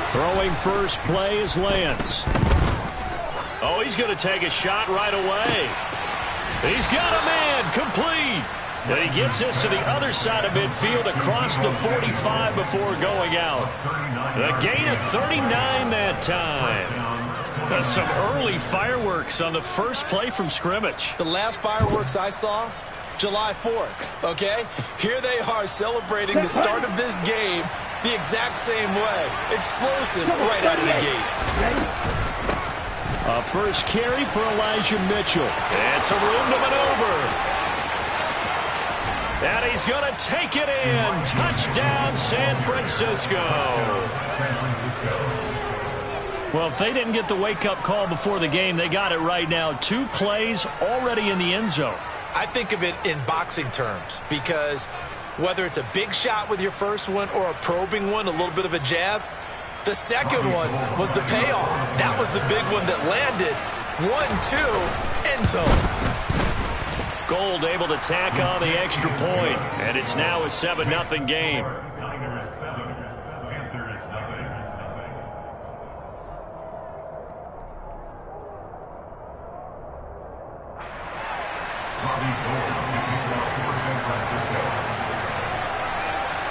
Throwing first play is Lance. Oh, he's going to take a shot right away. He's got a man, complete. But he gets this to the other side of midfield across the 45 before going out. A gain of 39 that time. That's some early fireworks on the first play from scrimmage. The last fireworks I saw, July 4th, okay? Here they are celebrating the start of this game the exact same way. Explosive right out of the gate. A first carry for Elijah Mitchell. And some room to maneuver. And he's going to take it in. Touchdown, San Francisco. Well, if they didn't get the wake-up call before the game, they got it right now. 2 plays already in the end zone. I think of it in boxing terms because whether it's a big shot with your first one or a probing one, a little bit of a jab, the second one was the payoff. That was the big one that landed. 1-2, end zone. Gold able to tack on the extra point, and it's now a 7-0 game.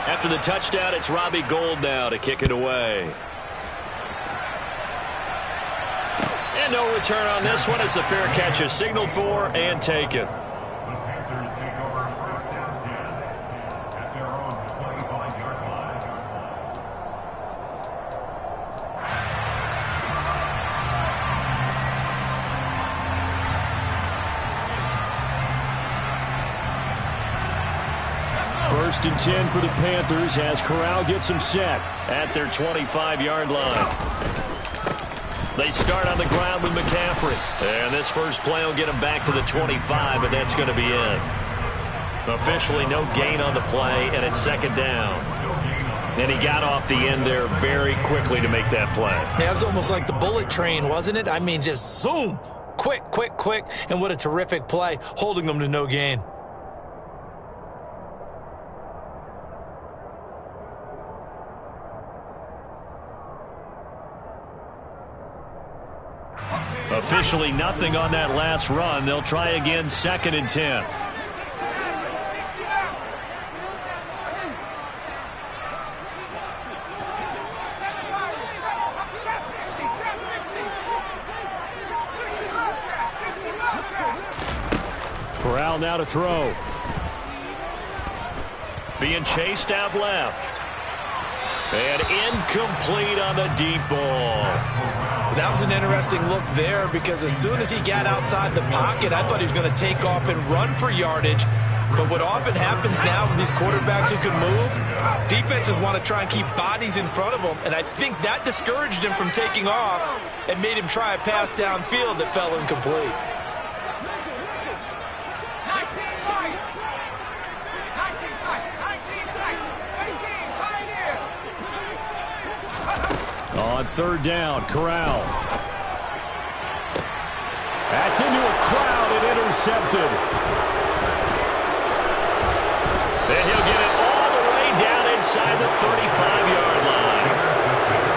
After the touchdown, it's Robbie Gould now to kick it away. And no return on this one as the fair catch is signaled for and taken. First and 10 for the Panthers as Corral gets them set at their 25-yard line. They start on the ground with McCaffrey. And this first play will get them back to the 25, but that's going to be it. Officially no gain on the play, and it's second down. And he got off the end there very quickly to make that play. Yeah, it was almost like the bullet train, wasn't it? I mean, just zoom. Quick, quick, quick. And what a terrific play, holding them to no gain. Officially nothing on that last run. They'll try again, second and 10. Corral now to throw. Being chased out left. And incomplete on the deep ball. That was an interesting look there because as soon as he got outside the pocket, I thought he was going to take off and run for yardage. But what often happens now with these quarterbacks who can move, defenses want to try and keep bodies in front of them. And I think that discouraged him from taking off and made him try a pass downfield that fell incomplete. On third down, Corral. That's into a crowd and intercepted. And he'll get it all the way down inside the 35-yard line.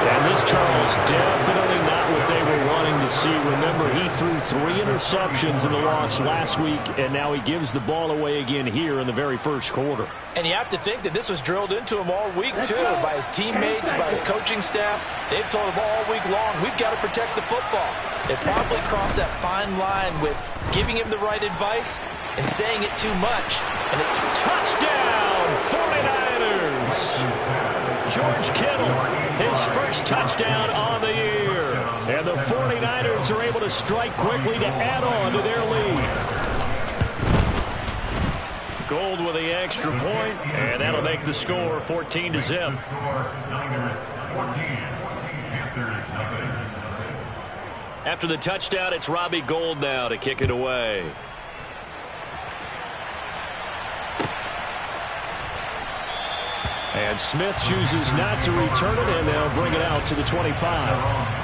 And this, Charles, definitely not what they were wanting to see. Remember, he threw 3 interceptions in the loss last week, and now he gives the ball away again here in the very first quarter. And you have to think that this was drilled into him all week, too, by his teammates, by his coaching staff. They've told him all week long, we've got to protect the football. They probably crossed that fine line with giving him the right advice and saying it too much. And it's touchdown, 49ers! George Kittle, his first touchdown on the year. And the 49ers are able to strike quickly to add on to their lead. Gold with the extra point, and that'll make the score 14-0. After the touchdown, it's Robbie Gould now to kick it away. And Smith chooses not to return it, and they'll bring it out to the 25.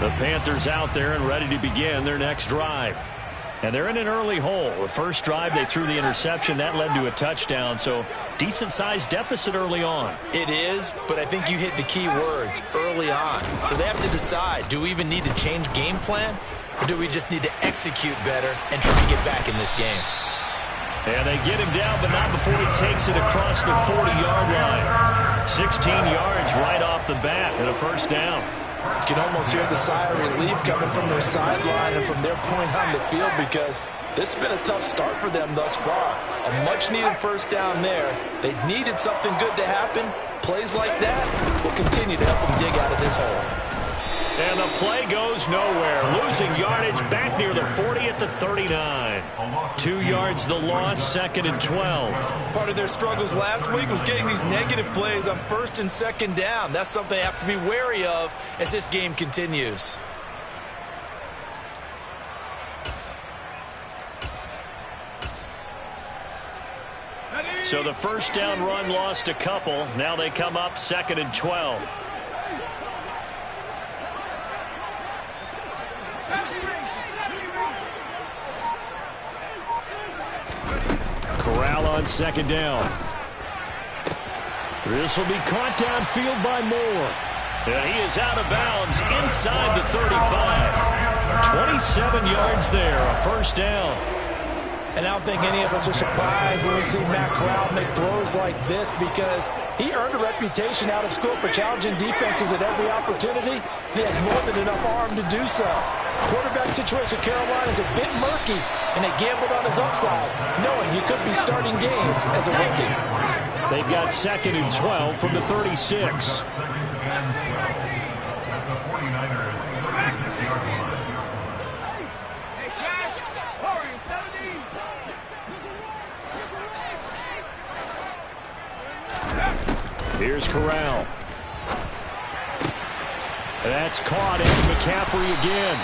The Panthers out there and ready to begin their next drive. And they're in an early hole. The first drive, they threw the interception. That led to a touchdown, so decent-sized deficit early on. It is, but I think you hit the key words, early on. So they have to decide, do we even need to change game plan, or do we just need to execute better and try to get back in this game? And they get him down, but not before he takes it across the 40-yard line. 16 yards right off the bat and a first down. You can almost hear the sigh of relief coming from their sideline and from their point on the field, because this has been a tough start for them thus far. A much-needed first down there. They needed something good to happen. Plays like that will continue to help them dig out of this hole. And the play goes nowhere. Losing yardage back near the 40 at the 39. 2 yards the loss, 2nd and 12. Part of their struggles last week was getting these negative plays on 1st and 2nd down. That's something they have to be wary of as this game continues. So the first down run lost a couple. Now they come up 2nd and 12. Corral on 2nd down. This will be caught downfield by Moore. And he is out of bounds inside the 35. 27 yards there, a first down. And I don't think any of us are surprised when we see Matt Corral make throws like this, because he earned a reputation out of school for challenging defenses at every opportunity. He has more than enough arm to do so. Quarterback situation Carolina is a bit murky, and they gambled on his upside, knowing he could be starting games as a rookie. They've got 2nd and 12 from the 36. Here's Corral. That's caught. It's McCaffrey again.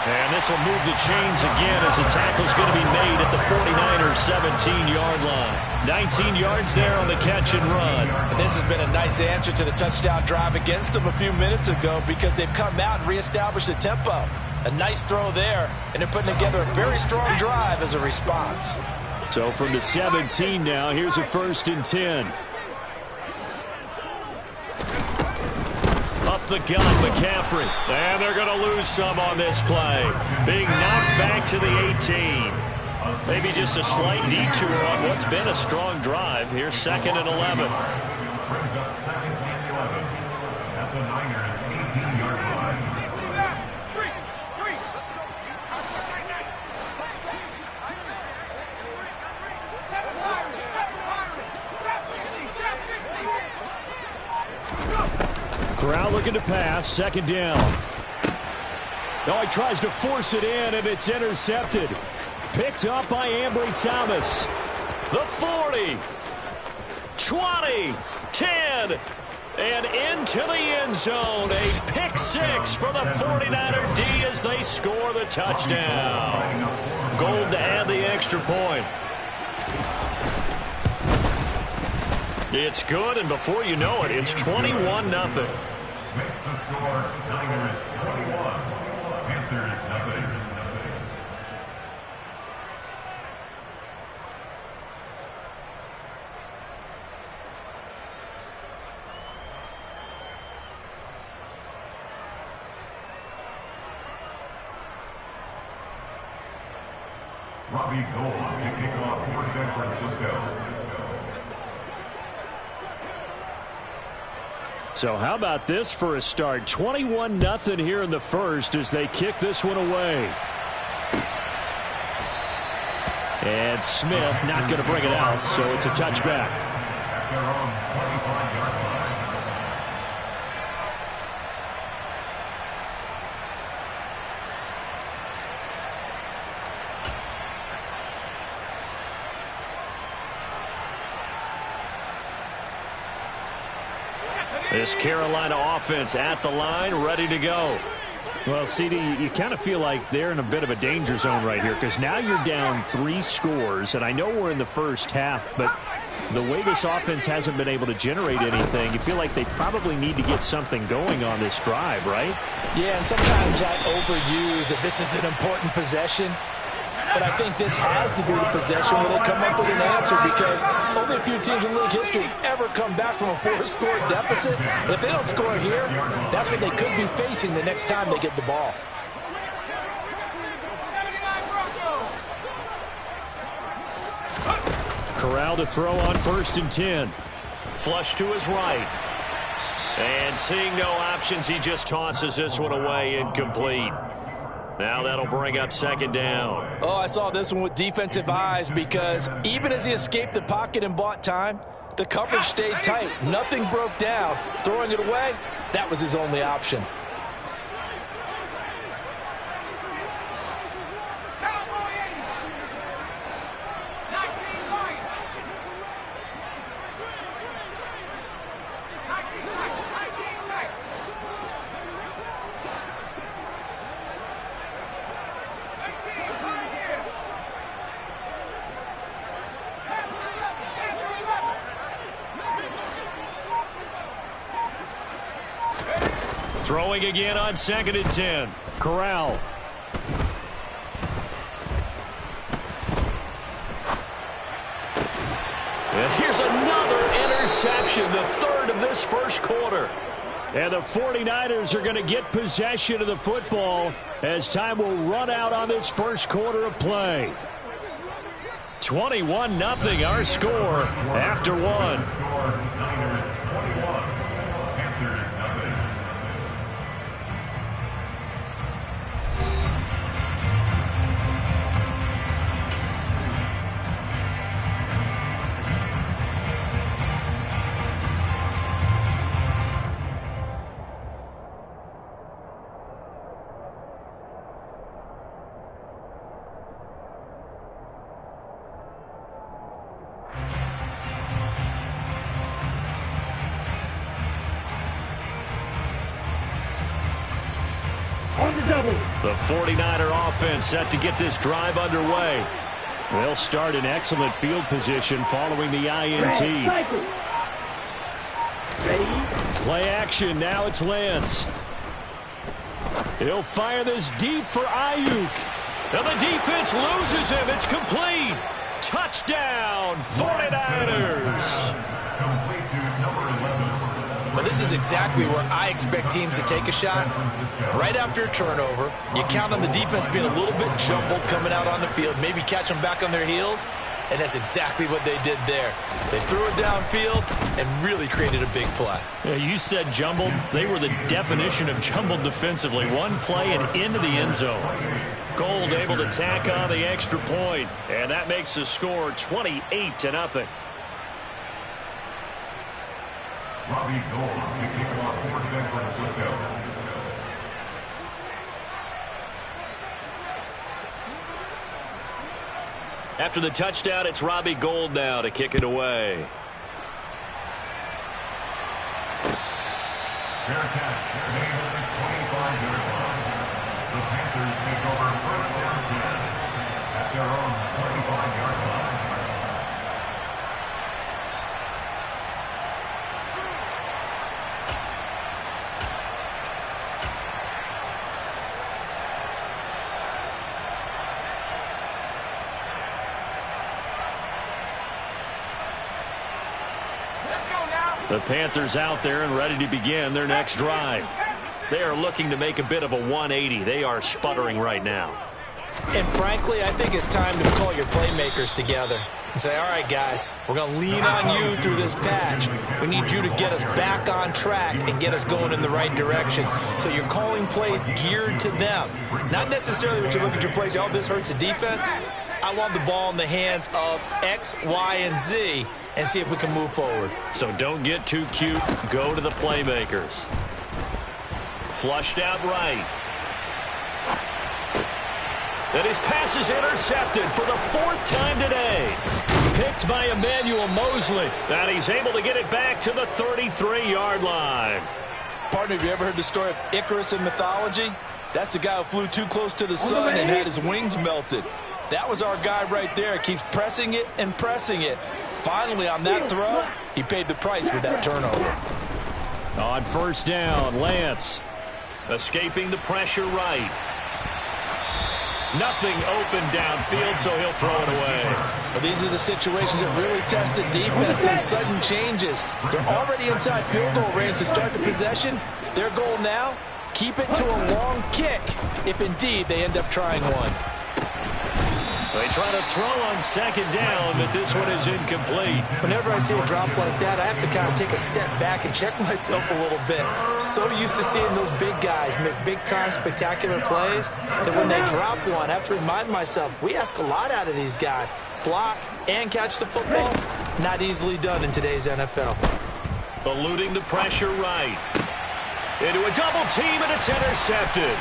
And this will move the chains again as the tackle's going to be made at the 49ers 17-yard line. 19 yards there on the catch and run. And this has been a nice answer to the touchdown drive against them a few minutes ago, because they've come out and reestablished the tempo. A nice throw there, and they're putting together a very strong drive as a response. So from the 17 now, here's a 1st and 10. Up the gun, McCaffrey. And they're going to lose some on this play. Being knocked back to the 18. Maybe just a slight detour on what's been a strong drive. Here's 2nd and 11. Brings up 2nd and 11 at the Niners' 18-yard line. Corral looking to pass, 2nd down. Oh, he tries to force it in, and it's intercepted. Picked up by Ambry Thomas. The 40, 20, 10, and into the end zone. A pick 6 for the 49er D as they score the touchdown. Gold to add the extra point. It's good, and before you know it, it's 21-0. Makes the score Niners 21, Panthers 0. Robbie Gould to kick off for San Francisco. So how about this for a start? 21-0 here in the first as they kick this one away. And Smith not going to bring it out, so it's a touchback. At their own 25-yard line. This Carolina offense at the line, ready to go. Well, CD, you kind of feel like they're in a bit of a danger zone right here, because now you're down 3 scores, and I know we're in the first half, but The way this offense hasn't been able to generate anything, you feel like they probably need to get something going on this drive, right? Yeah, and sometimes I overuse that this is an important possession. But I think this has to be the possession where they come up with an answer, because only a few teams in league history have ever come back from a 4-score deficit. And if they don't score here, that's what they could be facing the next time they get the ball. Corral to throw on 1st and 10. Flush to his right. And seeing no options, he just tosses this one away, incomplete. Now that'll bring up 2nd down. Oh, I saw this one with defensive eyes, because even as he escaped the pocket and bought time, the coverage stayed tight. Nothing broke down. Throwing it away, that was his only option. Throwing again on 2nd and 10. Corral. And here's another interception, the 3rd of this 1st quarter. And the 49ers are going to get possession of the football as time will run out on this 1st quarter of play. 21-0 our score after 1. Niners 21, Panthers nothing. The 49er offense set to get this drive underway. They'll start in excellent field position following the INT. Play action. Now it's Lance. He'll fire this deep for Ayuk. And the defense loses him. It's complete. Touchdown, 49ers. Complete to number 11. Well, this is exactly where I expect teams to take a shot. Right after a turnover, you count on the defense being a little bit jumbled coming out on the field, maybe catch them back on their heels, and that's exactly what they did there. They threw it downfield and really created a big play. Yeah, you said jumbled. They were the definition of jumbled defensively. One play and into the end zone. Gold able to tack on the extra point, and that makes the score 28-0. Robbie Gould to kick it off for San Francisco. After the touchdown, it's Robbie Gould now to kick it away. Fair catch, made at the 25-yard line. The Panthers take over 1st down 10 at their own 25-yard line. The Panthers out there and ready to begin their next drive. They are looking to make a bit of a 180. They are sputtering right now. And frankly, I think it's time to call your playmakers together and say, all right, guys, we're going to lean on you through this patch. We need you to get us back on track and get us going in the right direction. So you're calling plays geared to them. Not necessarily when you look at your plays, oh, this hurts the defense. I want the ball in the hands of X, Y, and Z and see if we can move forward. So don't get too cute. Go to the playmakers. Flushed out right. And his pass is intercepted for the 4th time today. Picked by Emmanuel Mosley. And he's able to get it back to the 33-yard line. Partner, have you ever heard the story of Icarus in mythology? That's the guy who flew too close to the sun and had his wings melted. That was our guy right there. Keeps pressing it and pressing it. finally on that throw, he paid the price with that turnover. On first down, Lance escaping the pressure right. Nothing open downfield, so he'll throw it away. Well, these are the situations that really test the defense. These sudden changes. They're already inside field goal range to start the possession. Their goal now, keep it to a long kick, if indeed they end up trying one. They try to throw on second down, but this one is incomplete. Whenever I see a drop like that, I have to kind of take a step back and check myself a little bit. So used to seeing those big guys make big-time spectacular plays that when they drop one, I have to remind myself, we ask a lot out of these guys. Block and catch the football, not easily done in today's NFL. Eluding the pressure right. Into a double team, and it's intercepted.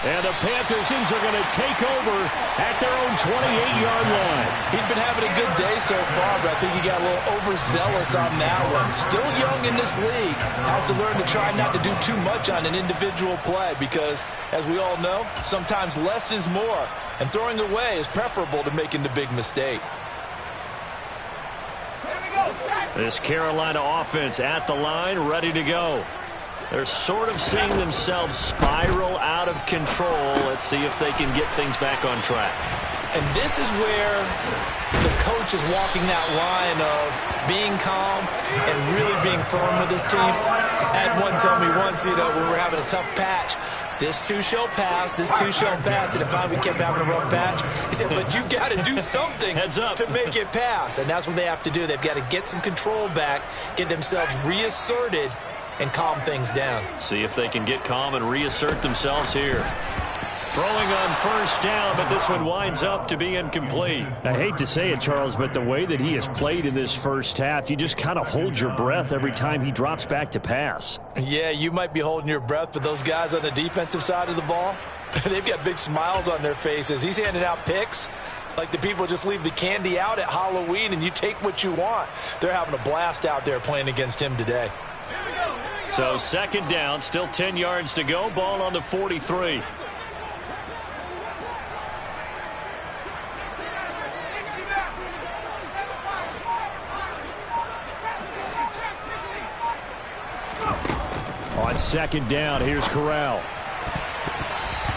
And the Panthers are going to take over at their own 28-yard line. He'd been having a good day so far, but I think he got a little overzealous on that one. Still young in this league. Has to learn to try not to do too much on an individual play because, as we all know, sometimes less is more. And throwing away is preferable to making the big mistake. This Carolina offense at the line, ready to go. They're sort of seeing themselves spiral out of control. Let's see if they can get things back on track. And this is where the coach is walking that line of being calm and really being firm with his team. Ed one told me once, when we were having a tough patch, this too shall pass, this too shall pass. And if we kept having a rough patch, he said, but you got to do something to make it pass. And that's what they have to do. They've got to get some control back, get themselves reasserted, and calm things down. See if they can get calm and reassert themselves here. Throwing on first down, but this one winds up to be incomplete. I hate to say it, Charles, but the way that he has played in this first half, you just kind of hold your breath every time he drops back to pass. Yeah, you might be holding your breath, but those guys on the defensive side of the ball, they've got big smiles on their faces. He's handing out picks like the people just leave the candy out at Halloween and you take what you want. They're having a blast out there playing against him today. So second down, still 10 yards to go. Ball on the 43. On second down, here's Corral.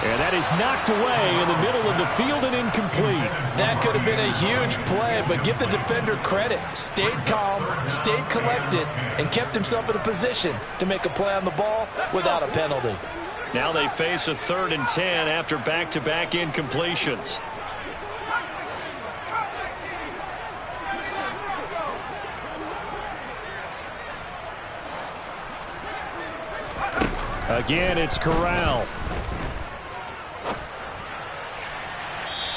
And that is knocked away in the middle of the field and incomplete. That could have been a huge play, but give the defender credit. Stayed calm, stayed collected, and kept himself in a position to make a play on the ball without a penalty. Now they face a 3rd and 10 after back-to-back incompletions. Again, it's Corral.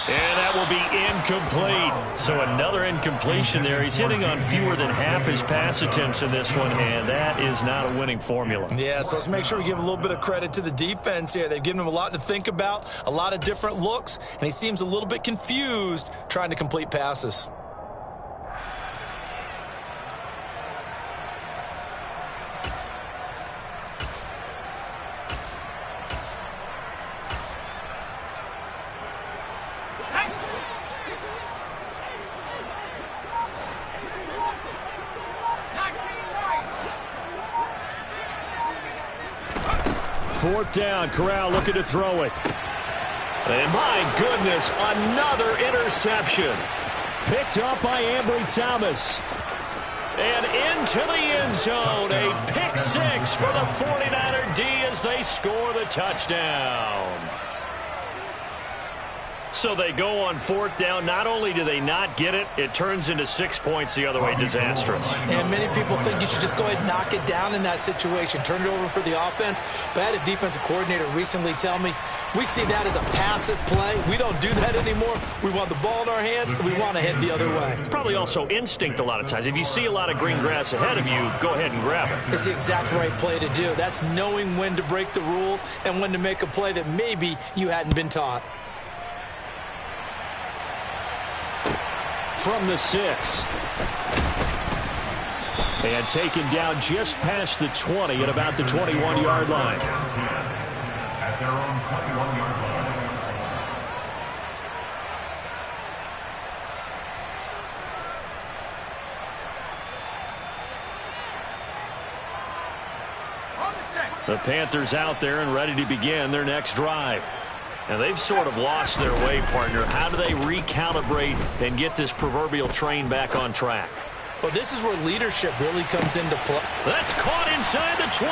And that will be incomplete. So another incompletion there. He's hitting on fewer than half his pass attempts in this one, and that is not a winning formula. Yeah, so let's make sure we give a little bit of credit to the defense here. They've given him a lot to think about, a lot of different looks, and he seems a little bit confused trying to complete passes. Fourth down, Corral looking to throw it. And my goodness, another interception. Picked up by Ambry Thomas. And into the end zone, a pick six for the 49er D as they score the touchdown. So they go on fourth down. Not only do they not get it, it turns into 6 points the other way. Disastrous. And many people think you should just go ahead and knock it down in that situation. Turn it over for the offense. But I had a defensive coordinator recently tell me, we see that as a passive play. We don't do that anymore. We want the ball in our hands, and we want to head the other way. It's probably also instinct a lot of times. If you see a lot of green grass ahead of you, go ahead and grab it. It's the exact right play to do. That's knowing when to break the rules and when to make a play that maybe you hadn't been taught. From the 6. And taken down just past the 20 at about the 21-yard line. At their own 21-yard line. The Panthers out there and ready to begin their next drive. And they've sort of lost their way, partner. How do they recalibrate and get this proverbial train back on track? Well, this is where leadership really comes into play. That's caught inside the 20.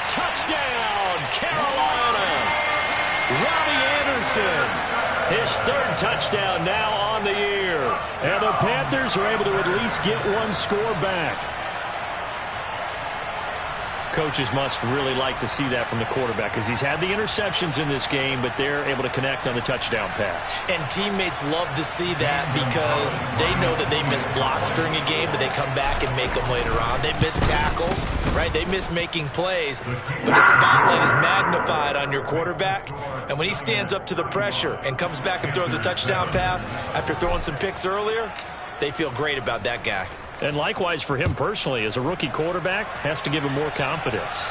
Touchdown, Carolina. Robbie Anderson, his third touchdown now on the year. And the Panthers are able to at least get one score back. Coaches must really like to see that from the quarterback because he's had the interceptions in this game, but they're able to connect on the touchdown pass. And teammates love to see that because they know that they miss blocks during a game, but they come back and make them later on. They miss tackles, right? They miss making plays, but the spotlight is magnified on your quarterback. And when he stands up to the pressure and comes back and throws a touchdown pass after throwing some picks earlier, they feel great about that guy. And likewise for him personally, as a rookie quarterback, has to give him more confidence.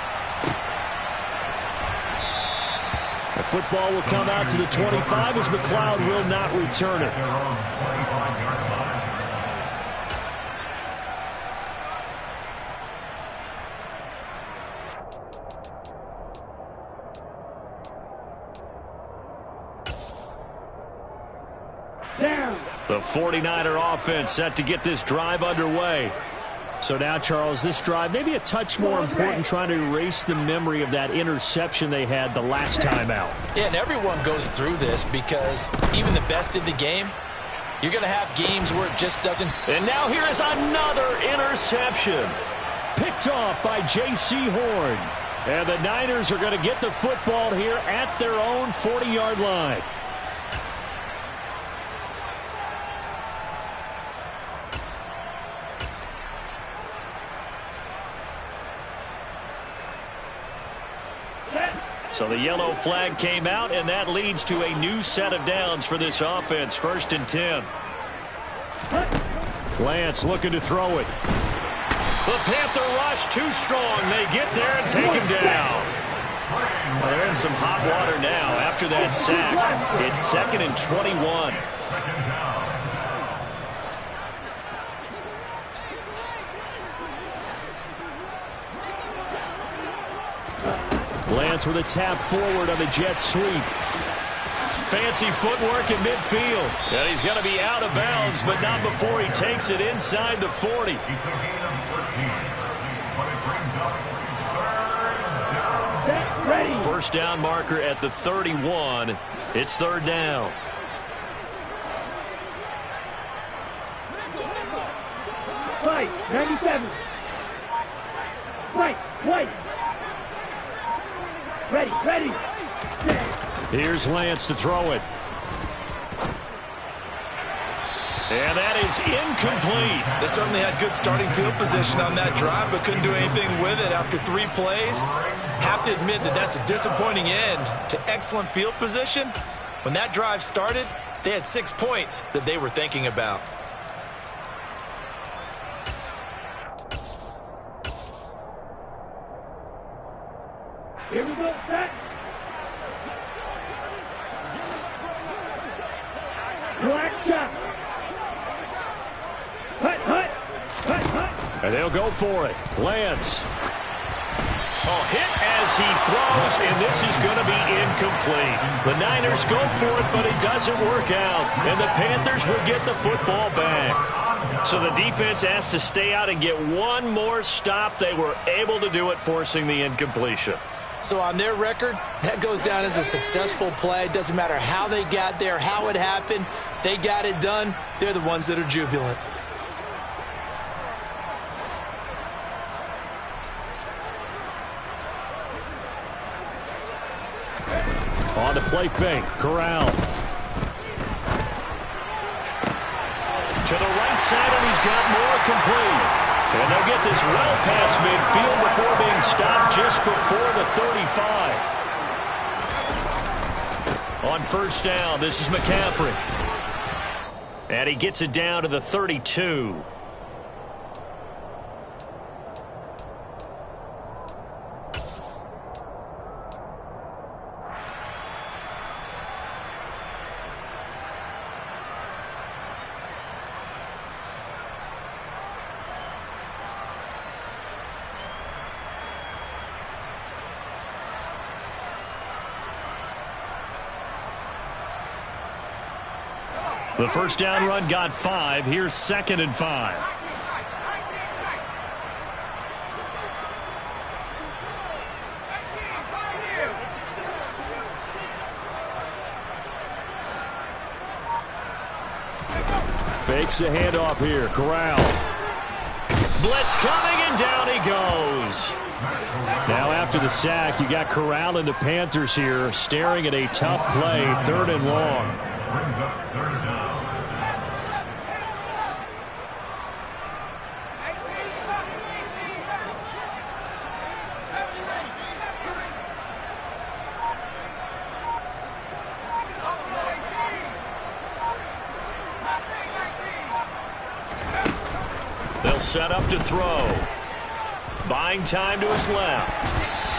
The football will come out to the 25 as McLeod will not return it. The 49er offense set to get this drive underway. So now, Charles, this drive maybe a touch more important, trying to erase the memory of that interception they had the last time out. Yeah, and everyone goes through this because even the best in the game, you're going to have games where it just doesn't. And now here is another interception. Picked off by J.C. Horn. And the Niners are going to get the football here at their own 40-yard line. So the yellow flag came out, and that leads to a new set of downs for this offense. 1st and 10. Lance looking to throw it. The Panther rush too strong. They get there and take him down. Well, they're in some hot water now after that sack. It's 2nd and 21. Lance with a tap forward on the jet sweep. Fancy footwork in midfield. And he's going to be out of bounds, but not before he takes it inside the 40. First down marker at the 31. It's 3rd down. Fight, 97. Fight, fight. Ready. Here's Lance to throw it. And that is incomplete. They certainly had good starting field position on that drive, but couldn't do anything with it after 3 plays. Have to admit that that's a disappointing end to excellent field position. When that drive started, they had 6 points that they were thinking about. Here we go, set. Black shot. Hut. And they'll go for it. Lance. Oh, hit as he throws, and this is going to be incomplete. The Niners go for it, but it doesn't work out. And the Panthers will get the football back. So the defense has to stay out and get one more stop. They were able to do it, forcing the incompletion. So on their record, that goes down as a successful play. Doesn't matter how they got there, how it happened. They got it done. They're the ones that are jubilant. On to play fake. Corral. To the right side, and he's got more complete. And they'll get this well past midfield before being stopped just before the 35. On 1st down, this is McCaffrey. And he gets it down to the 32. The first down run got 5. Here's 2nd and 5. Fakes the handoff here. Corral. Blitz coming, and down he goes. Now after the sack, you got Corral and the Panthers here staring at a tough play, 3rd and long. Brings up 3rd down. They'll set up to throw. Buying time to his left.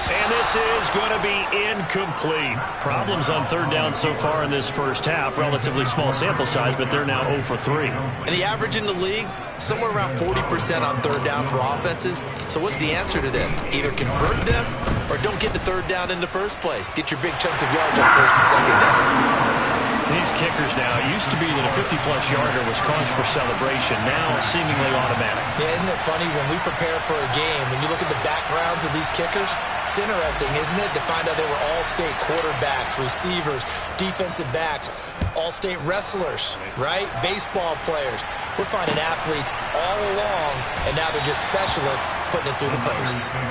And this is going to be incomplete. Problems on 3rd down so far in this first half. Relatively small sample size, but they're now 0 for 3. And the average in the league, somewhere around 40% on 3rd down for offenses. So what's the answer to this? Either convert them or don't get the 3rd down in the first place. Get your big chunks of yards on 1st and 2nd down. These kickers now, it used to be that a 50-plus yarder was cause for celebration. Now seemingly automatic. Yeah, isn't it funny when we prepare for a game, when you look at the backgrounds of these kickers, it's interesting, isn't it, to find out they were all-state quarterbacks, receivers, defensive backs, all-state wrestlers, right? Baseball players. We're finding athletes all along, and now they're just specialists putting it through the posts. At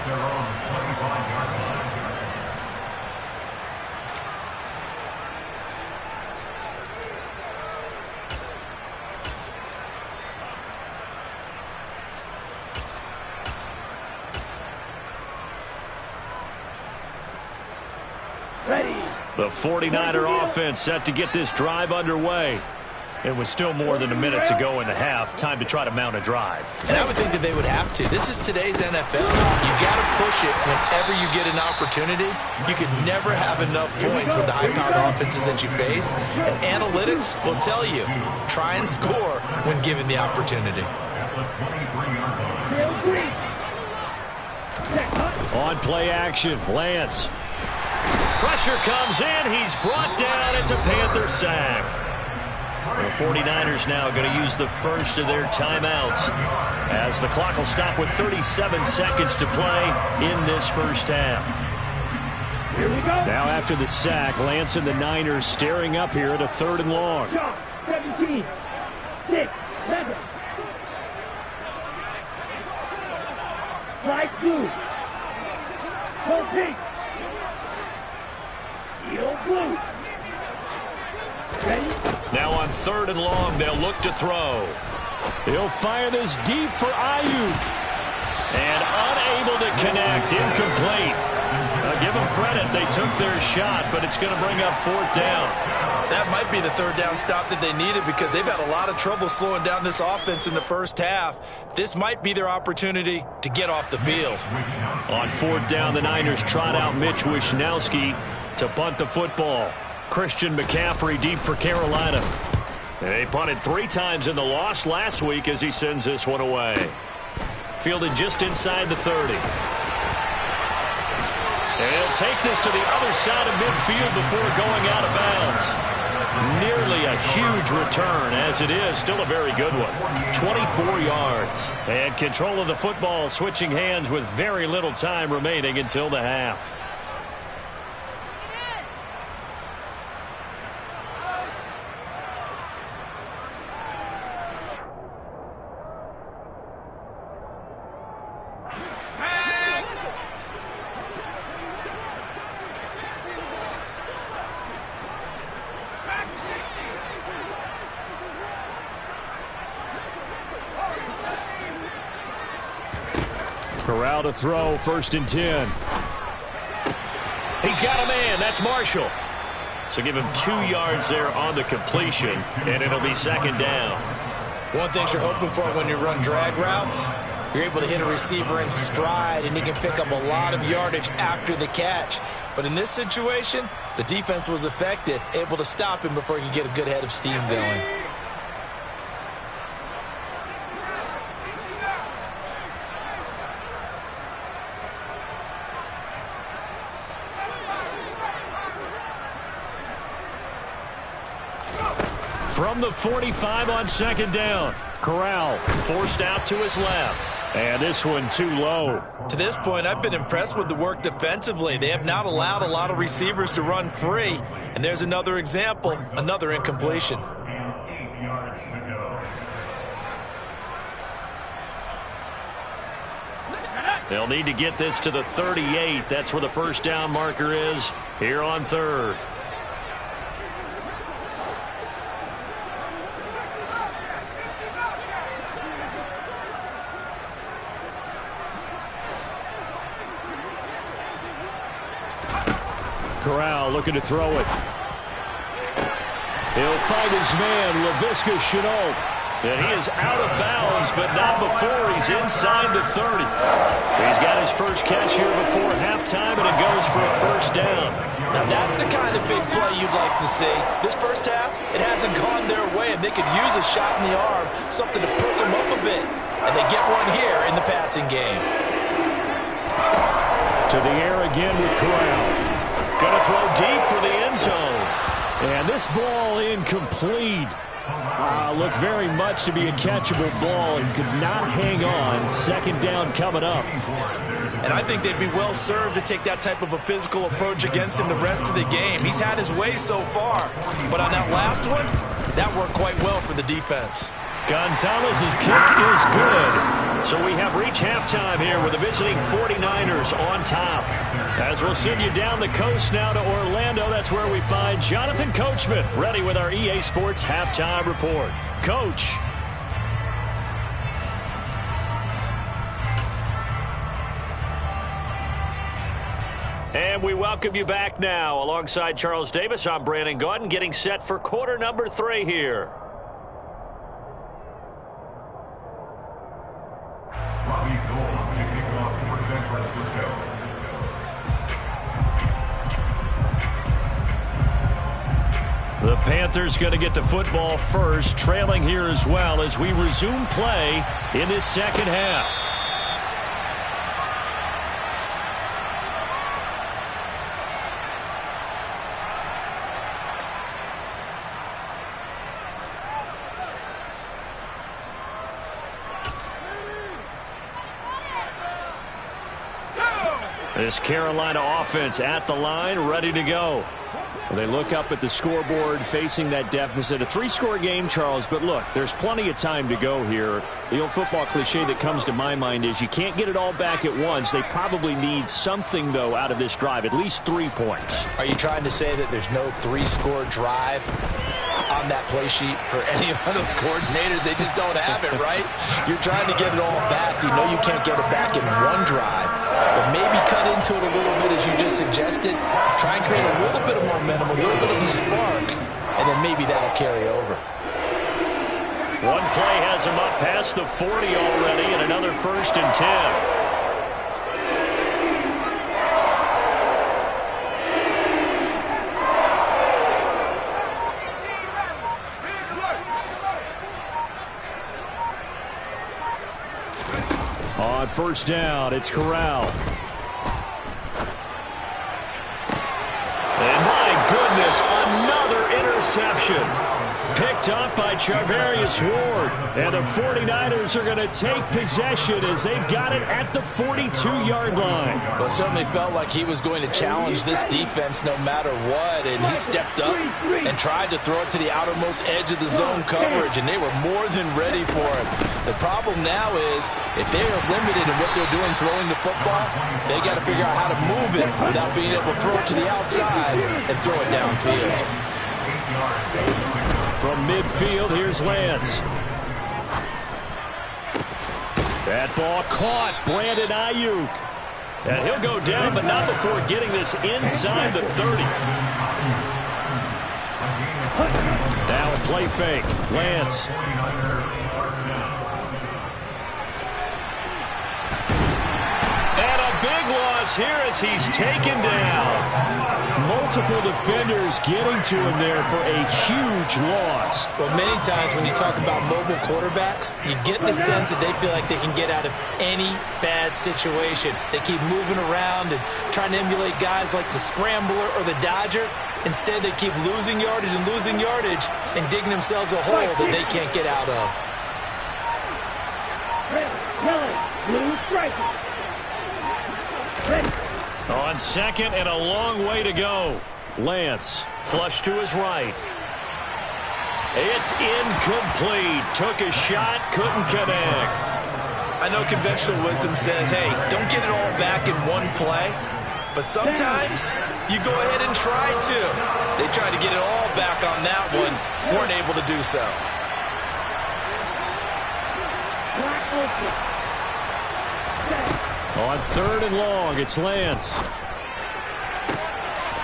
their own 25-yard line. The 49er offense set to get this drive underway. It was still more than a minute to go in the half. Time to try to mount a drive. And I would think that they would have to. This is today's NFL. You got to push it whenever you get an opportunity. You could never have enough points with the high-powered offenses that you face. And analytics will tell you, try and score when given the opportunity. On play action, Lance. Pressure comes in. He's brought down. It's a Panther sack. The 49ers now going to use the first of their timeouts as the clock will stop with 37 seconds to play in this first half. Here we go. Now after the sack, Lance and the Niners staring up here at a 3rd and long. 17, 6, 7. Fly blue. Go pink. Yellow blue. Ready? Now on 3rd and long, they'll look to throw. He'll fire this deep for Ayuk. And unable to connect, incomplete. Give them credit, they took their shot, but it's going to bring up 4th down. That might be the 3rd down stop that they needed because they've had a lot of trouble slowing down this offense in the first half. This might be their opportunity to get off the field. On 4th down, the Niners trot out Mitch Wishnowsky to punt the football. Christian McCaffrey deep for Carolina. They punted 3 times in the loss last week as he sends this one away. Fielded just inside the 30. And he'll take this to the other side of midfield before going out of bounds. Nearly a huge return, as it is still a very good one. 24 yards. And control of the football switching hands with very little time remaining until the half. Corral to throw, 1st and 10. He's got a man. That's Marshall. So give him 2 yards there on the completion, and it'll be 2nd down. One thing you're hoping for when you run drag routes, you're able to hit a receiver in stride, and he can pick up a lot of yardage after the catch. But in this situation, the defense was effective, able to stop him before he could get a good head of steam going. From the 45 on second down. Corral forced out to his left. And this one too low. To this point, I've been impressed with the work defensively. They have not allowed a lot of receivers to run free. And there's another example, another incompletion. And 8 yards to go. They'll need to get this to the 38. That's where the first down marker is here on third. Corral looking to throw it. He'll find his man, Laviska Shenault. And he is out of bounds, but not before he's inside the 30. He's got his first catch here before halftime, and it goes for a first down. Now that's the kind of big play you'd like to see. This first half, it hasn't gone their way, and they could use a shot in the arm, something to perk them up a bit. And they get one here in the passing game. To the air again with Corral. Going to throw deep for the end zone. And this ball incomplete. Looked very much to be a catchable ball and could not hang on. Second down coming up. And I think they'd be well served to take that type of a physical approach against him the rest of the game. He's had his way so far. But on that last one, that worked quite well for the defense. Gonzalez's kick is good. So we have reached halftime here with the visiting 49ers on top. As we'll send you down the coast now to Orlando, that's where we find Jonathan Coachman ready with our EA Sports halftime report. Coach. And we welcome you back now. Alongside Charles Davis, I'm Brandon Gaudin, getting set for quarter number 3 here. Robbie Gould to kick off for San Francisco. The Panthers going to get the football first, trailing here as well as we resume play in this second half. This Carolina offense at the line, ready to go. Well, they look up at the scoreboard facing that deficit. A 3-score game, Charles, but look, there's plenty of time to go here. The old football cliche that comes to my mind is you can't get it all back at once. They probably need something, though, out of this drive, at least 3 points. Are you trying to say that there's no 3-score drive on that play sheet for any of those coordinators? They just don't have it, right? You're trying to get it all back. You know you can't get it back in one drive. But maybe cut into it a little bit, as you just suggested. Try and create a little bit of momentum, a little bit of the spark, and then maybe that'll carry over. One play has him up past the 40 already, and another 1st and 10. On first down, it's Corral. And my goodness, another interception. Picked up by Charvarius Ward. And the 49ers are going to take possession as they've got it at the 42-yard line. Well, it certainly felt like he was going to challenge this defense no matter what, and he stepped up and tried to throw it to the outermost edge of the zone coverage, and they were more than ready for it. The problem now is if they are limited in what they're doing throwing the football, they got to figure out how to move it without being able to throw it to the outside and throw it downfield. From midfield, here's Lance. That ball caught. Brandon Ayuk. And he'll go down, but not before getting this inside the 30. Now a play fake. Lance. And a big loss loss here as he's taken down. Multiple defenders getting to him there for a huge loss. Well, many times when you talk about mobile quarterbacks, you get the sense that they feel like they can get out of any bad situation. They keep moving around and trying to emulate guys like the Scrambler or the Dodger. Instead, they keep losing yardage and digging themselves a hole that they can't get out of. Kelly, blue striker. Ready. On second and a long way to go. Lance, flush to his right. It's incomplete. Took a shot, couldn't connect. I know conventional wisdom says, hey, don't get it all back in one play. But sometimes you go ahead and try to. They tried to get it all back on that one. Weren't able to do so. On third and long, it's Lance.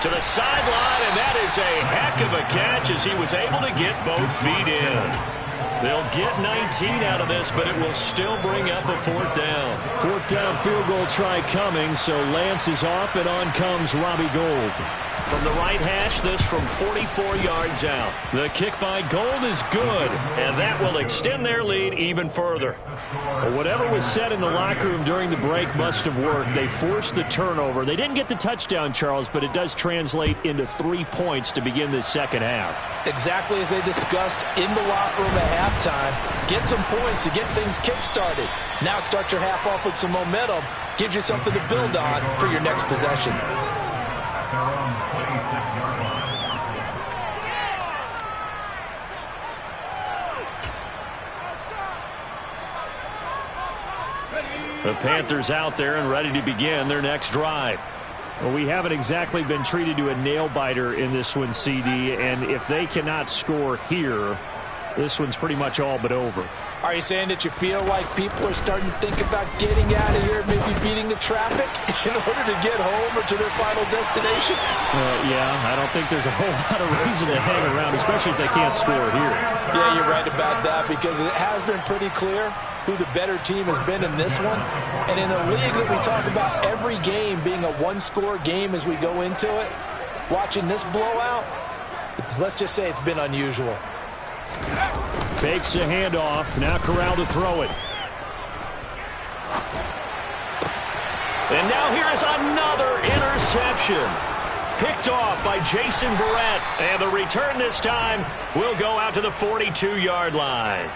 To the sideline, and that is a heck of a catch as he was able to get both feet in. They'll get 19 out of this, but it will still bring up a fourth down. Fourth down field goal try coming, so Lance is off, and on comes Robbie Gould. From the right hash, this from 44 yards out. The kick by Gould is good, and that will extend their lead even further. Well, whatever was said in the locker room during the break must have worked. They forced the turnover. They didn't get the touchdown, Charles, but it does translate into 3 points to begin this second half. Exactly as they discussed in the locker room at halftime. Get some points to get things kick-started. Now start your half off with some momentum. Gives you something to build on for your next possession. Their own 26-yard line. The Panthers out there and ready to begin their next drive. Well, we haven't exactly been treated to a nail-biter in this one, CD, and if they cannot score here, this one's pretty much all but over. Are you saying that you feel like people are starting to think about getting out of here, maybe beating the traffic in order to get home or to their final destination? Yeah, I don't think there's a whole lot of reason to hang around, especially if they can't score here. Yeah, you're right about that because it has been pretty clear who the better team has been in this one. And in a league that we talk about every game being a one-score game as we go into it, watching this blowout, let's just say it's been unusual. Fakes the handoff. Now Corral to throw it. And now here is another interception. Picked off by Jason Verrett. And the return this time will go out to the 42-yard line.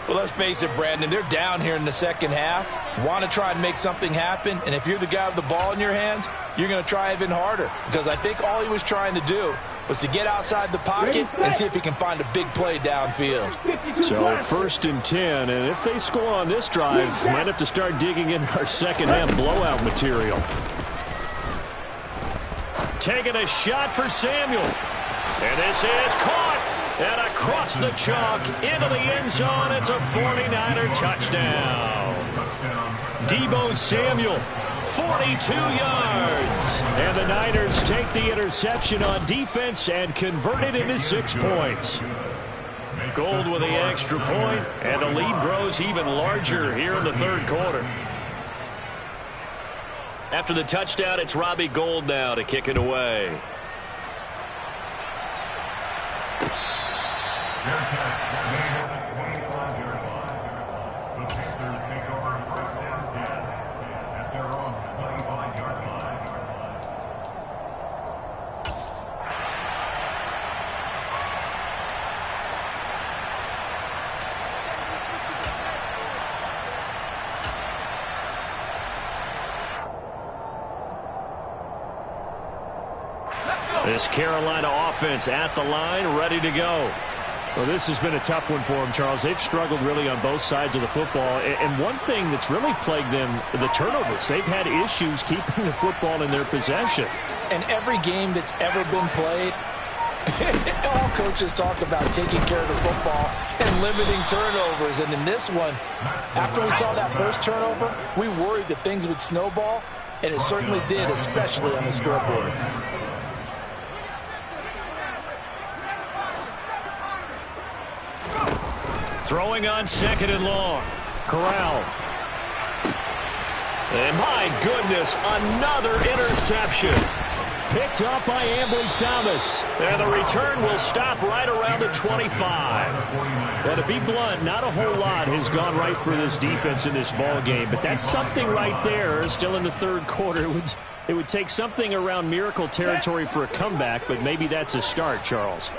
Well, let's face it, Brandon, they're down here in the second half. Want to try and make something happen. And if you're the guy with the ball in your hands, you're going to try even harder. Because I think all he was trying to do was to get outside the pocket and see if he can find a big play downfield. So first and 10, and if they score on this drive, might have to start digging in our second half blowout material. Taking a shot for Samuel. And this is caught. And across the chalk into the end zone. It's a 49er touchdown. Deebo Samuel, 42 yards. And the Niners take the interception on defense and convert it into 6 points. Gould with the extra point, and the lead grows even larger here in the third quarter. After the touchdown, it's Robbie Gould now to kick it away. Their catch made at the 25-yard line. The Panthers take over first down 10 at their own 25-yard line. This Carolina offense at the line, ready to go. Well, this has been a tough one for them, Charles. They've struggled really on both sides of the football. And one thing that's really plagued them, the turnovers. They've had issues keeping the football in their possession. And every game that's ever been played, all coaches talk about taking care of the football and limiting turnovers. And in this one, after we saw that first turnover, we worried that things would snowball, and it certainly did, especially on the scoreboard. Throwing on second and long. Corral. And my goodness, another interception. Picked up by Ambry Thomas. And the return will stop right around the 25. Well, to be blunt, not a whole lot has gone right for this defense in this ball game, but that's something right there. Still in the third quarter. It would take something around miracle territory for a comeback, but maybe that's a start, Charles.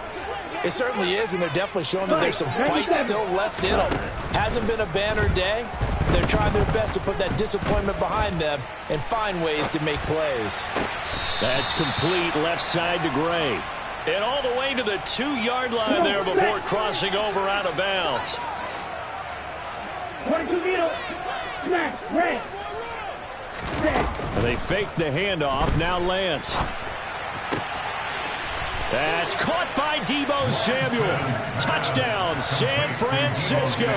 It certainly is, and they're definitely showing that there's some fight still left in them. Hasn't been a banner day. They're trying their best to put that disappointment behind them and find ways to make plays. That's complete left side to Gray. And all the way to the 2-yard line there before crossing over out of bounds. 22 middle. Smash. Red. They fake the handoff. Now Lance. That's caught by Deebo Samuel. Touchdown, San Francisco.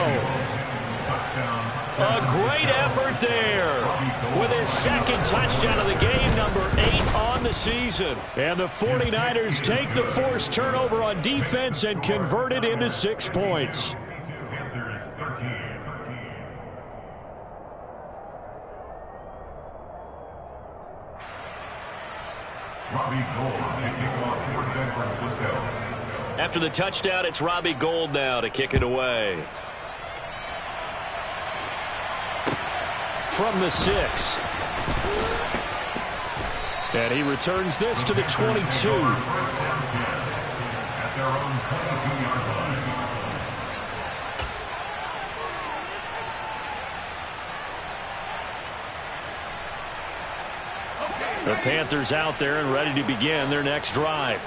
A great effort there with his second touchdown of the game, number 8 on the season. And the 49ers take the forced turnover on defense and convert it into 6 points. After the touchdown, it's Robbie Gould now to kick it away. From the 6. And he returns this to the 22. At their own 22-yard line. The Panthers out there and ready to begin their next drive.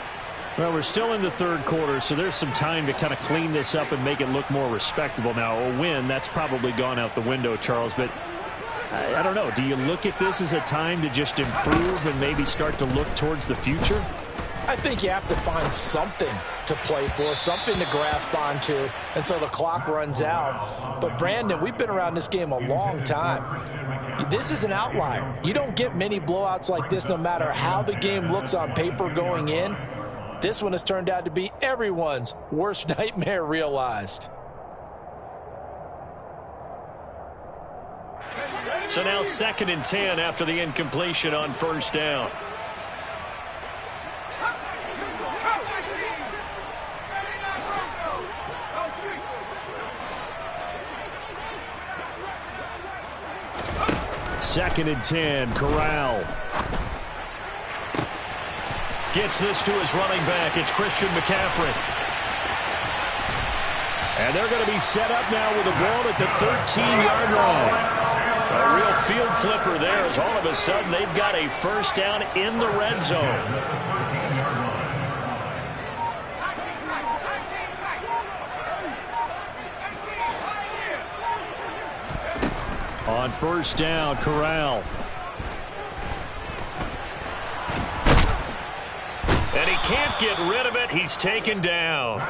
Well, we're still in the third quarter, so there's some time to kind of clean this up and make it look more respectable. Now, a win, that's probably gone out the window, Charles, but I don't know. Do you look at this as a time to just improve and maybe start to look towards the future? I think you have to find something to play for, something to grasp onto until the clock runs out. But, Brandon, we've been around this game a long time. This is an outlier. You don't get many blowouts like this no matter how the game looks on paper going in. This one has turned out to be everyone's worst nightmare realized. So now 2nd and 10 after the incompletion on first down. Second and 10, Corral. Gets this to his running back. It's Christian McCaffrey. And they're going to be set up now with a ball at the 13-yard line. A real field flipper there as all of a sudden they've got a first down in the red zone. On first down, Corral. And he can't get rid of it. He's taken down.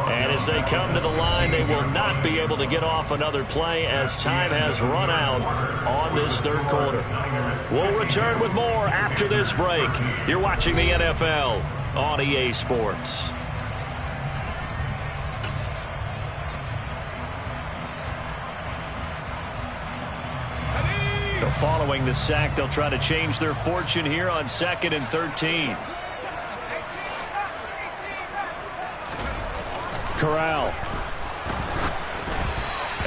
And as they come to the line, they will not be able to get off another play as time has run out on this third quarter. We'll return with more after this break. You're watching the NFL on EA Sports. So following the sack, they'll try to change their fortune here on 2nd and 13. Corral.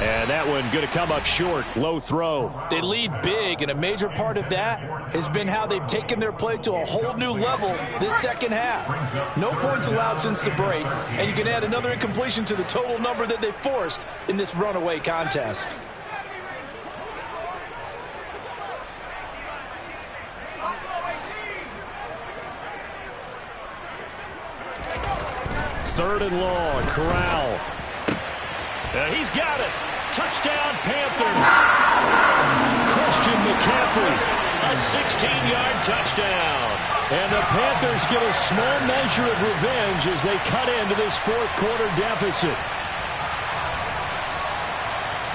And that one going to come up short. Low throw. They lead big, and a major part of that has been how they've taken their play to a whole new level this second half. No points allowed since the break, and you can add another incompletion to the total number that they forced in this runaway contest. Third and long, Corral. He's got it. Touchdown, Panthers. Christian McCaffrey. A 16-yard touchdown. And the Panthers get a small measure of revenge as they cut into this fourth quarter deficit.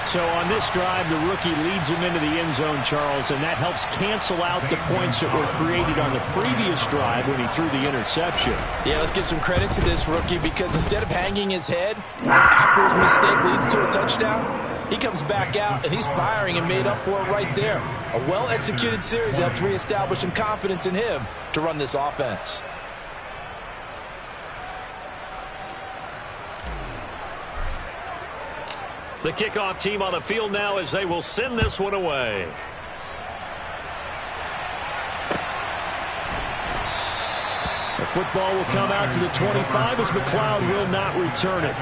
So on this drive, the rookie leads him into the end zone, Charles, and that helps cancel out the points that were created on the previous drive when he threw the interception. Yeah, let's give some credit to this rookie because instead of hanging his head after his mistake leads to a touchdown, he comes back out and he's firing and made up for it right there. A well-executed series helps reestablish some confidence in him to run this offense. The kickoff team on the field now as they will send this one away. The football will come out to the 25 as McLeod will not return it.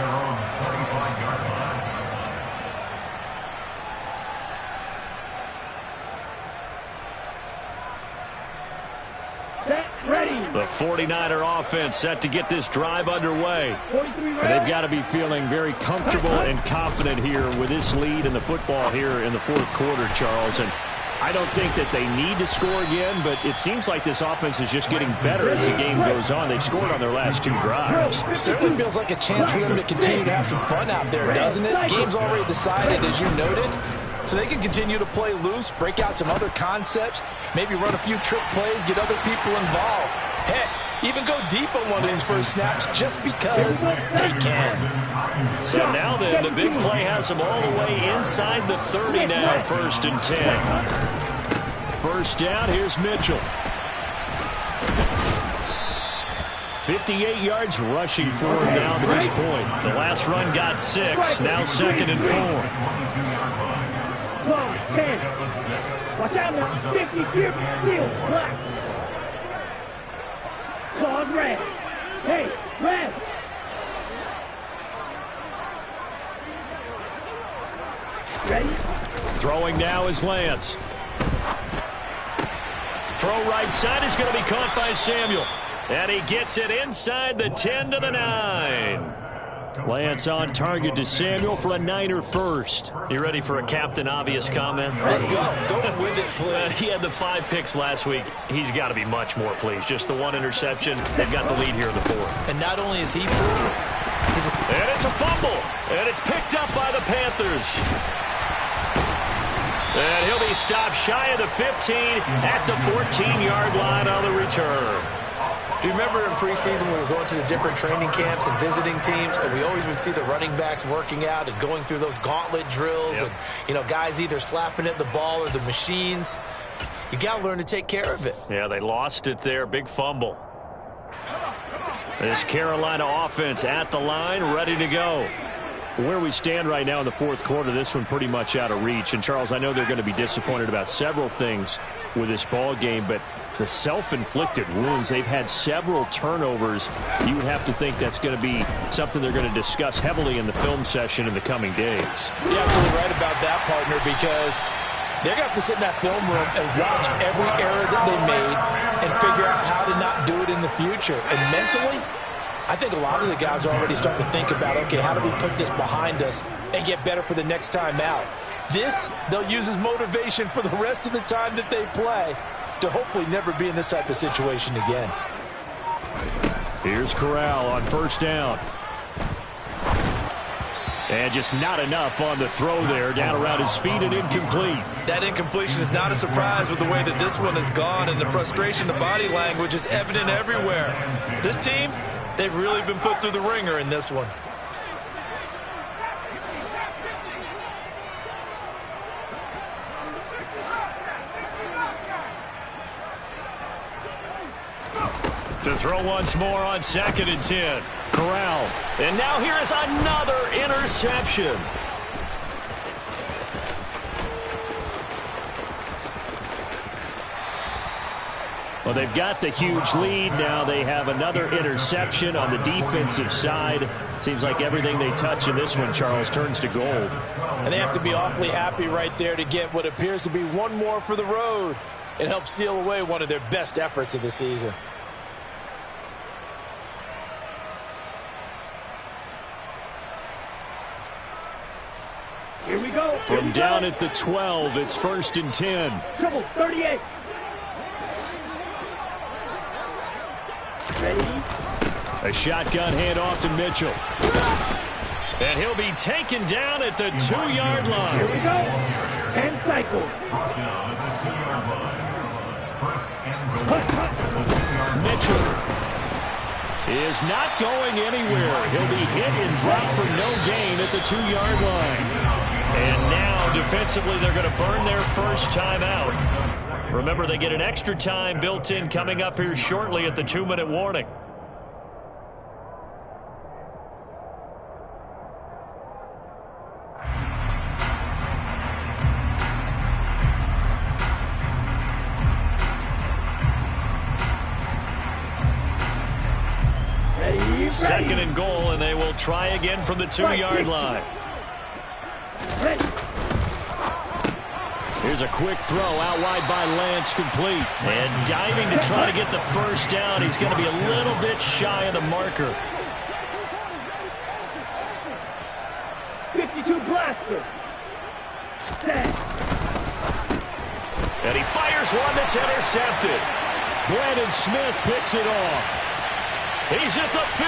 The 49er offense set to get this drive underway. They've got to be feeling very comfortable and confident here with this lead in the football here in the fourth quarter, Charles. And I don't think that they need to score again, but it seems like this offense is just getting better as the game goes on. They've scored on their last 2 drives. It certainly feels like a chance for them to continue to have some fun out there, doesn't it? Game's already decided, as you noted. So they can continue to play loose, break out some other concepts, maybe run a few trick plays, get other people involved. Heck, even go deep on one of these first snaps just because they can. So now then, the big play has them all the way inside the 30 now, 1st and 10. First down, here's Mitchell. 58 yards rushing for him now to this point. The last run got 6, now 2nd and 4. 10. Watch out now. 50, still black. Claws red. Hey, red. Ready? Throwing now is Lance. Throw right side is going to be caught by Samuel. And he gets it inside the 10 to the 9. Lance on target to Samuel for a Niner first. You ready for a Captain Obvious comment? Let's go. Go with it, please. He had the 5 picks last week. He's got to be much more pleased. Just the 1 interception. They've got the lead here in the 4th. And not only is he pleased, and it's a fumble. And it's picked up by the Panthers. And he'll be stopped shy of the 15 at the 14-yard line on the return. Do you remember in preseason when we were going to the different training camps and visiting teams, and we always would see the running backs working out and going through those gauntlet drills, and, you know, guys either slapping at the ball or the machines. You got to learn to take care of it. Yeah, they lost it there. Big fumble. This Carolina offense at the line, ready to go. Where we stand right now in the fourth quarter, this one pretty much out of reach. And, Charles, I know they're going to be disappointed about several things with this ball game, but the self-inflicted wounds, they've had several turnovers. You would have to think that's going to be something they're going to discuss heavily in the film session in the coming days. You're absolutely right about that, partner, because they're going to have to sit in that film room and watch every error that they made and figure out how to not do it in the future. And mentally, I think a lot of the guys are already starting to think about, okay, how do we put this behind us and get better for the next time out? This, they'll use as motivation for the rest of the time that they play to hopefully never be in this type of situation again. Here's Corral on first down. And just not enough on the throw there, down around his feet and incomplete. That incompletion is not a surprise with the way that this one has gone, and the frustration, the body language is evident everywhere. This team, they've really been put through the ringer in this one. To throw once more on 2nd and 10. Corral. And now here is another interception. Well, they've got the huge lead. Now they have another interception on the defensive side. Seems like everything they touch in this one, Charles, turns to gold. And they have to be awfully happy right there to get what appears to be one more for the road. It helps seal away one of their best efforts of the season. Here we go. From down at the 12, it's 1st and 10. Trouble, 38. Ready? A shotgun handoff to Mitchell. And he'll be taken down at the 2-yard Here line. we go. 10 cycles. Mitchell is not going anywhere. He'll be hit and dropped for no gain at the 2-yard line. And now, defensively, they're going to burn their first timeout. Remember, they get an extra time built in coming up here shortly at the 2-minute warning. Second and goal, and they will try again from the 2-yard line. Here's a quick throw out wide by Lance, complete. And diving to try to get the first down. He's going to be a little bit shy of the marker. 52 blaster. And he fires one that's intercepted. Brandon Smith picks it off. He's at the 50,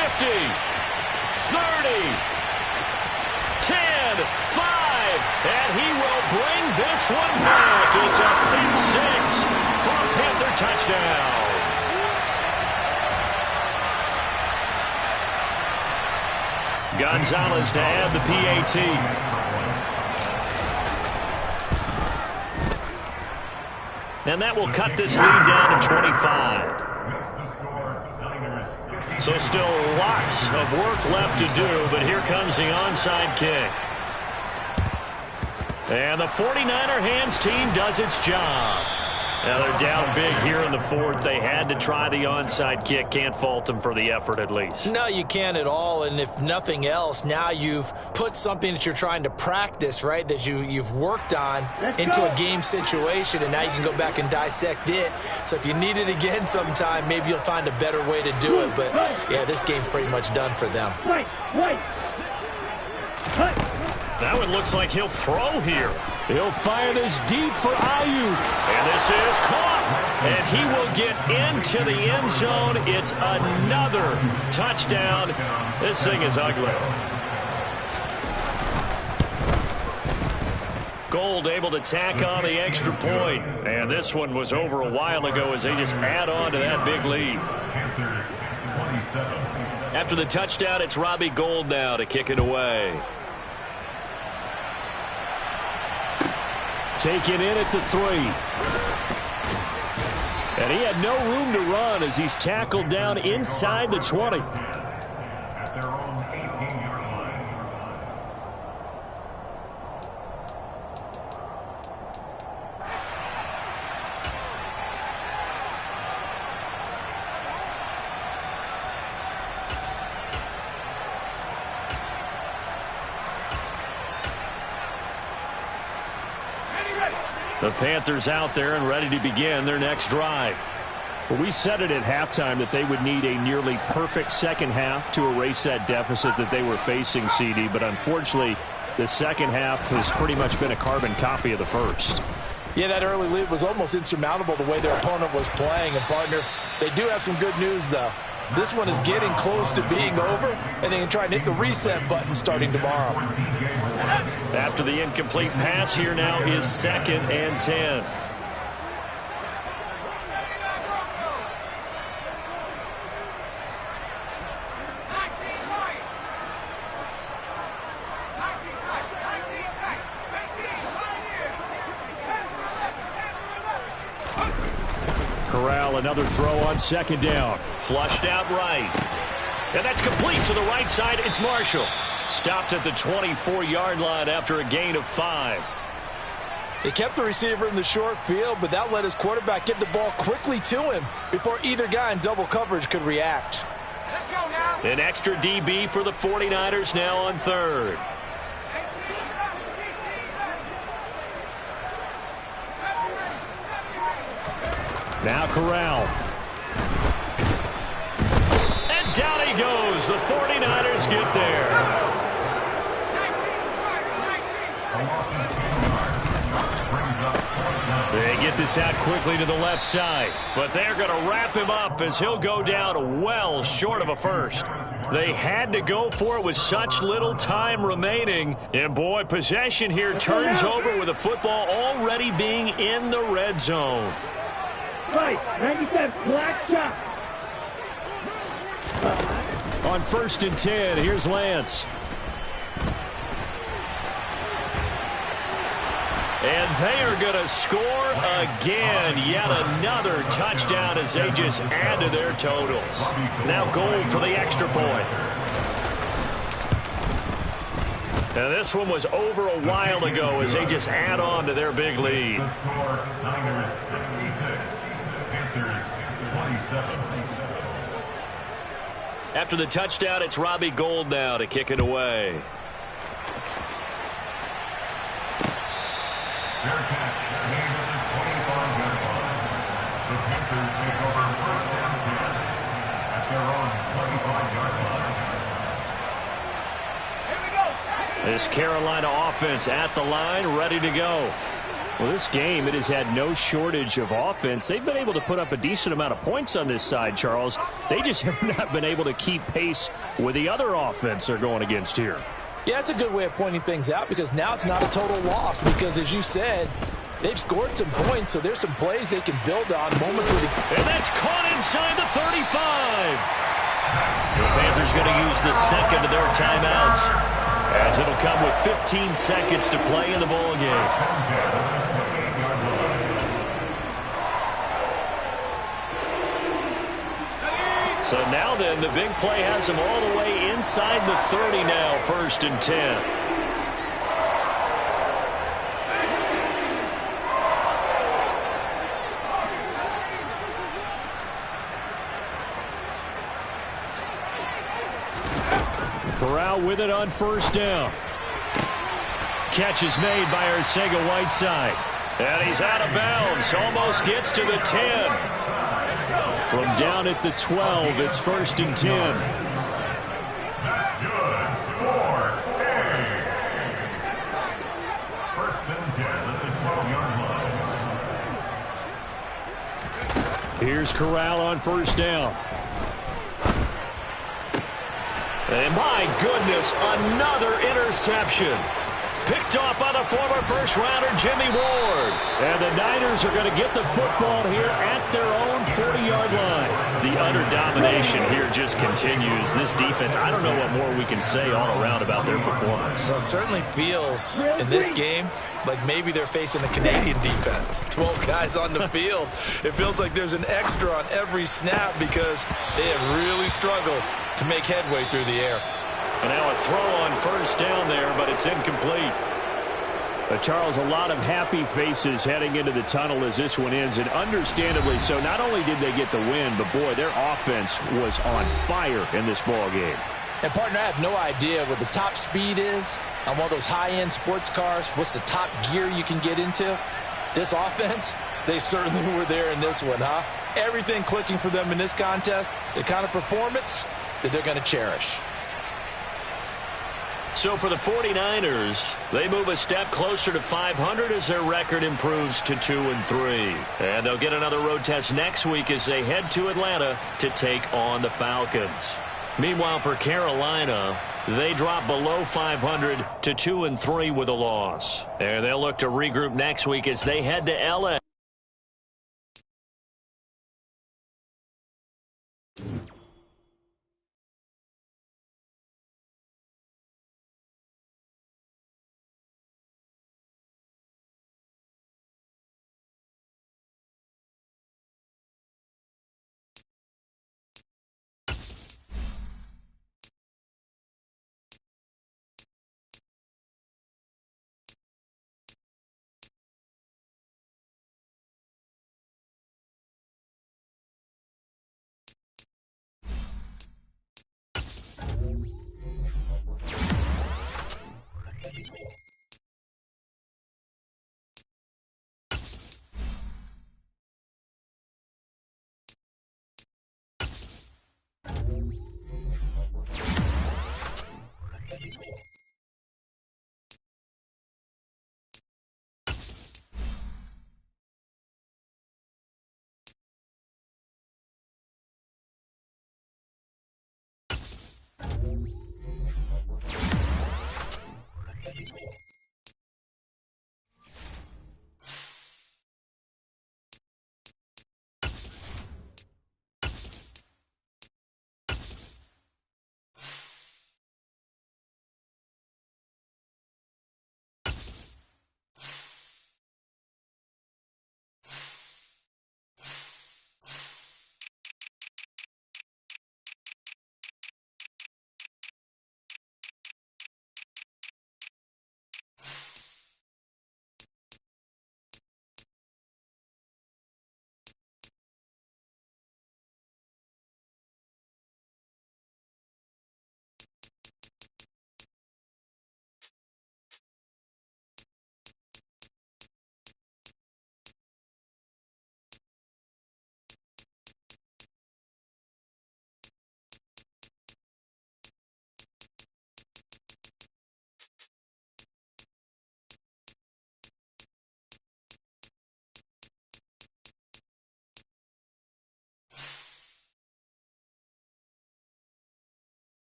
30, 10, 5, and he will bring this one back. It's a pick six for a Panther touchdown. Gonzalez to add the PAT. And that will cut this lead down to 25. So still lots of work left to do, but here comes the onside kick. And the 49er hands team does its job. Now they're down big here in the fourth. They had to try the onside kick. Can't fault them for the effort at least. No, you can't at all. And if nothing else, now you've put something that you're trying to practice, right, that you've worked on into a game situation, and now you can go back and dissect it. So if you need it again sometime, maybe you'll find a better way to do it. But, yeah, this game's pretty much done for them. That one looks like he'll throw here. He'll fire this deep for Ayuk. And this is caught. And he will get into the end zone. It's another touchdown. This thing is ugly. Gold able to tack on the extra point. And this one was over a while ago as they just add on to that big lead. After the touchdown, it's Robbie Gould now to kick it away. Taken in at the 3. And he had no room to run as he's tackled down inside the 20. At their own 18-yard line. The Panthers out there and ready to begin their next drive. Well, we said it at halftime that they would need a nearly perfect second half to erase that deficit that they were facing, CD. But unfortunately, the second half has pretty much been a carbon copy of the first. Yeah, that early lead was almost insurmountable the way their opponent was playing. And, partner, they do have some good news, though. This one is getting close to being over, and they can try and hit the reset button starting tomorrow. After the incomplete pass, here now is 2nd and 10. Corral, another throw on 2nd down. Flushed out right. And that's complete to the right side. It's Marshall. Stopped at the 24-yard line after a gain of 5. They kept the receiver in the short field, but that let his quarterback get the ball quickly to him before either guy in double coverage could react. Let's go now. An extra DB for the 49ers now on 3rd. Now Corral. And down he goes. The 49ers get there. They get this out quickly to the left side, but they're going to wrap him up as he'll go down well short of a first. They had to go for it with such little time remaining. And, boy, possession here turns over with the football already being in the red zone. Right, 97, black shot. On 1st and 10, here's Lance. And they are going to score again. Yet another touchdown as they just add to their totals. Now Gold for the extra point. And this one was over a while ago as they just add on to their big lead. The score, Niners 66, Panthers 27. After the touchdown, it's Robbie Gould now to kick it away. Fair catch, made at the 25-yard line. The Panthers take over first down 10 at their own 25-yard line. This Carolina offense at the line, ready to go. Well, this game, it has had no shortage of offense. They've been able to put up a decent amount of points on this side, Charles. They just have not been able to keep pace with the other offense they're going against here. Yeah, it's a good way of pointing things out because now it's not a total loss because, as you said, they've scored some points, so there's some plays they can build on. Moments where and that's caught inside the 35. The Panthers going to use the second of their timeouts as it'll come with 15 seconds to play in the ball game. So now then, the big play has them all the way inside the 30 now, 1st and 10. Corral with it on 1st down. Catch is made by Arcega-Whiteside. And he's out of bounds, almost gets to the 10. From down at the 12, it's 1st and 10. That's good for A. First and 10 at the 12-yard line. Here's Corral on 1st down. And my goodness, another interception. Picked off by the former first-rounder Jimmy Ward. And the Niners are going to get the football here at their own 40-yard line. The utter domination here just continues. This defense, I don't know what more we can say all around about their performance. Well, it certainly feels in this game like maybe they're facing a Canadian defense. 12 guys on the field. It feels like there's an extra on every snap because they have really struggled to make headway through the air. And now a throw on 1st down there, but it's incomplete. Charles, a lot of happy faces heading into the tunnel as this one ends, and understandably so. Not only did they get the win, but, boy, their offense was on fire in this ball game. And, partner, I have no idea what the top speed is on one of those high-end sports cars. What's the top gear you can get into? This offense, they certainly were there in this one, huh? Everything clicking for them in this contest, the kind of performance that they're going to cherish. So for the 49ers, they move a step closer to 500 as their record improves to 2-3. And they'll get another road test next week as they head to Atlanta to take on the Falcons. Meanwhile, for Carolina, they drop below 500 to 2-3 with a loss. And they'll look to regroup next week as they head to L.A.